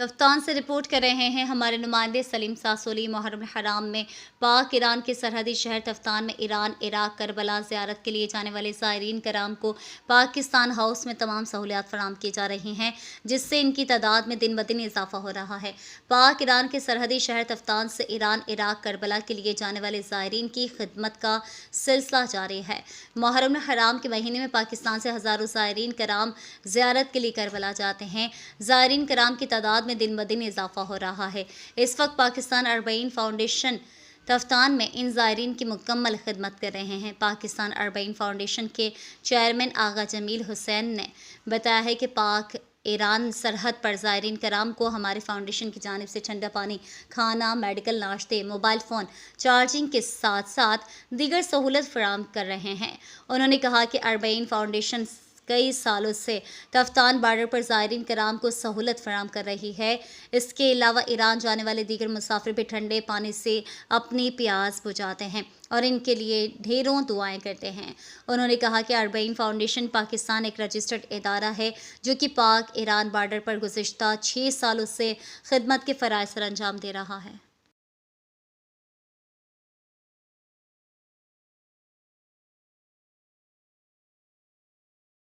तफ्तान से रिपोर्ट कर रहे हैं हमारे नुमाइंदे सलीम सासोली। मुहर्रम हराम में पाक ईरान के सरहदी शहर तफ्तान में ईरान, इराक, करबला ज़ियारत के लिए जाने वाले ज़ायरीन कराम को पाकिस्तान हाउस में तमाम सहूलियात फराहम की जा रही हैं, जिससे इनकी तादाद में दिन ब दिन इजाफा हो रहा है। पाक ईरान के सरहदी शहर तफ्तान से ईरान, इराक, करबला के लिए जाने वाले ज़ायरीन की खिदमत का सिलसिला जारी है। मुहर्रम हराम के महीने में पाकिस्तान से हज़ारों ज़ायरीन कराम ज़ियारत के लिए करबला जाते हैं। ज़ायरीन कराम की तादाद में दिन ब दिन इजाफा हो रहा है। इस वक्त पाकिस्तान अरबईन फाउंडेशन तफ्तान में इन ज़ायरीन की मुकम्मल खिदमत कर रहे हैं। पाकिस्तान अरबईन फाउंडेशन के चेयरमैन आगा जमील हुसैन ने बताया है कि पाक ईरान सरहद पर ज़ायरीन कराम को हमारे फाउंडेशन की जानिब से ठंडा पानी, खाना, मेडिकल, नाश्ते, मोबाइल फ़ोन चार्जिंग के साथ साथ दीगर सहूलत फराहम कर रहे हैं। उन्होंने कहा कि अरबईन फाउंडेशन कई सालों से तफ्तान बॉर्डर पर ज़ायरीन कराम को सहूलत फराहम कर रही है। इसके अलावा ईरान जाने वाले दीगर मुसाफिर भी ठंडे पानी से अपनी प्यास बुझाते हैं और इनके लिए ढेरों दुआएं करते हैं। उन्होंने कहा कि अरबईन फाउंडेशन पाकिस्तान एक रजिस्टर्ड इदारा है जो कि पाक ईरान बॉर्डर पर गुज़िश्ता 6 सालों से खिदमत के फ़राइज़ सर अंजाम दे रहा है।